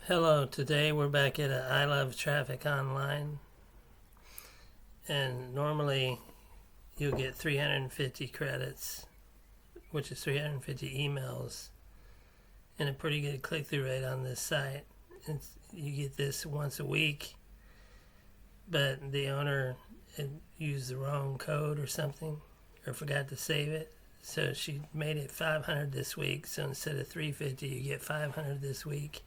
Hello, today we're back at I Love Traffic Online, and normally you'll get 350 credits, which is 350 emails, and a pretty good click-through rate on this site. You get this once a week, but the owner had used the wrong code or something, or forgot to save it, so she made it 500 this week, so instead of 350 you get 500 this week.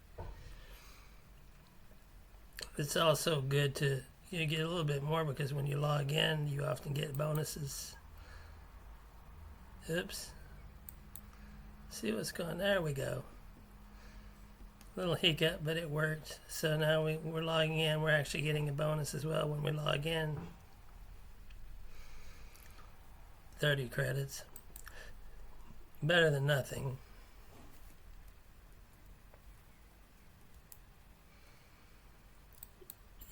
It's also good to get a little bit more because when you log in, you often get bonuses. Oops. See what's going on? There we go. Little hiccup, but it worked. So now we're logging in. We're actually getting a bonus as well when we log in. 30 credits. Better than nothing.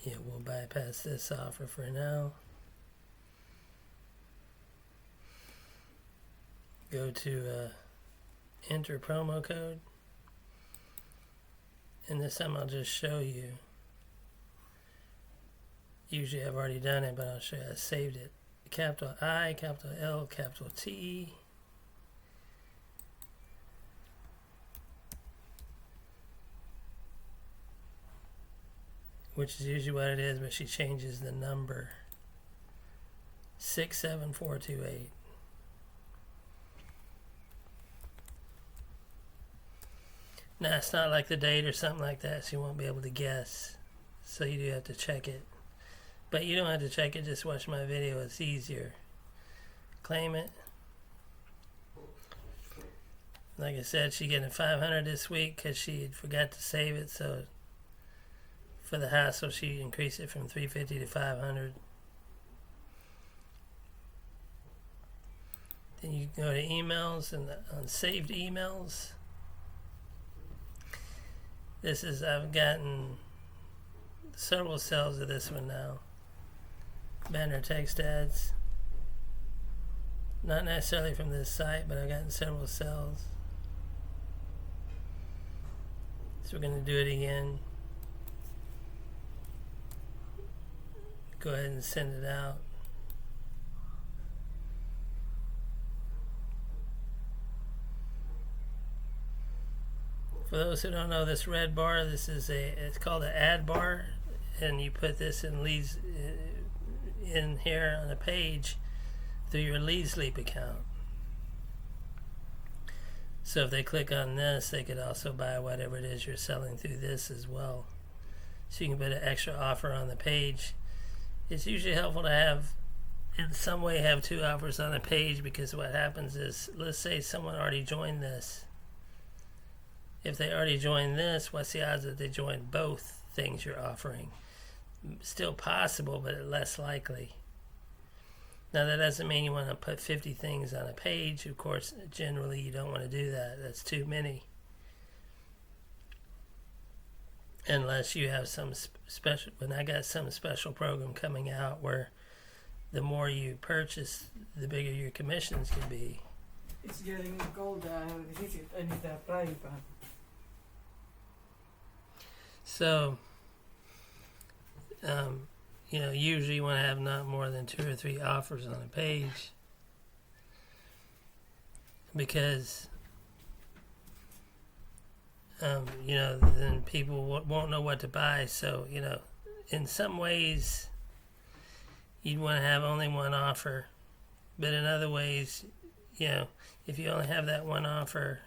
Yeah, we'll bypass this offer for now. Go to enter promo code. And this time I'll just show you. Usually I've already done it, but I'll show you I saved it. Capital I, capital L, capital T. Which is usually what it is, but she changes the number. 67428. Now it's not like the date or something like that, so you won't be able to guess. So you do have to check it. But you don't have to check it, just watch my video, it's easier. Claim it. Like I said, she's getting 500 this week because she forgot to save it, so for the hassle, she increased it from 350 to 500. Then you go to emails and on saved emails. This is, I've gotten several sales of this one now. Banner text ads. Not necessarily from this site, but I've gotten several sales. So we're going to do it again. Go ahead and send it out. For those who don't know, this red bar, it's called an ad bar, and you put this in leads in here on a page through your Leads Leap account. So if they click on this, they could also buy whatever it is you're selling through this as well. So you can put an extra offer on the page. It's usually helpful to have, in some way, have two offers on a page, because what happens is, let's say someone already joined this. If they already joined this, what's the odds that they join both things you're offering? Still possible, but less likely. Now that doesn't mean you want to put 50 things on a page. Of course, generally you don't want to do that. That's too many. Unless you have some special, when I got some special program coming out where the more you purchase, the bigger your commissions can be. It's getting cold. I need a fry pan. So, usually you want to have not more than 2 or 3 offers on a page, because then people won't know what to buy. So, in some ways, you'd want to have only one offer. But in other ways, if you only have that one offer,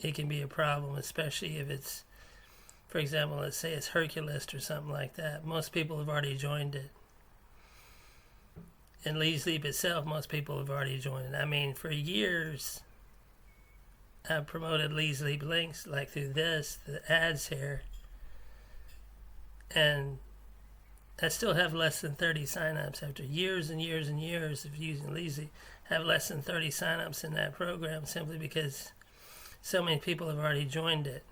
it can be a problem, especially if it's, for example, let's say it's Hercules or something like that. Most people have already joined it. In Leads Leap itself, most people have already joined it. I mean, for years, I've promoted Leads Leap links, like through the ads here, and I still have less than 30 signups after years and years and years of using Leads Leap. I have less than 30 signups in that program simply because so many people have already joined it.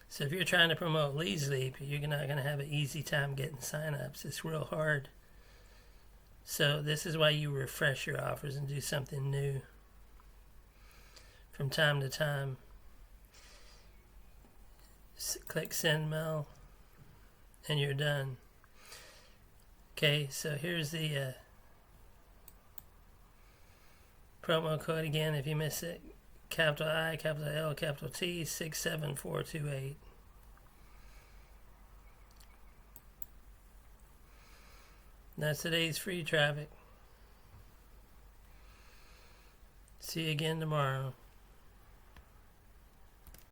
So if you're trying to promote Leads Leap, you're not going to have an easy time getting signups. It's real hard. So this is why you refresh your offers and do something new from time to time. Click send mail, and you're done. Okay, so here's the promo code again if you miss it. Capital I, capital L, capital T, 67428. That's today's free traffic. See you again tomorrow.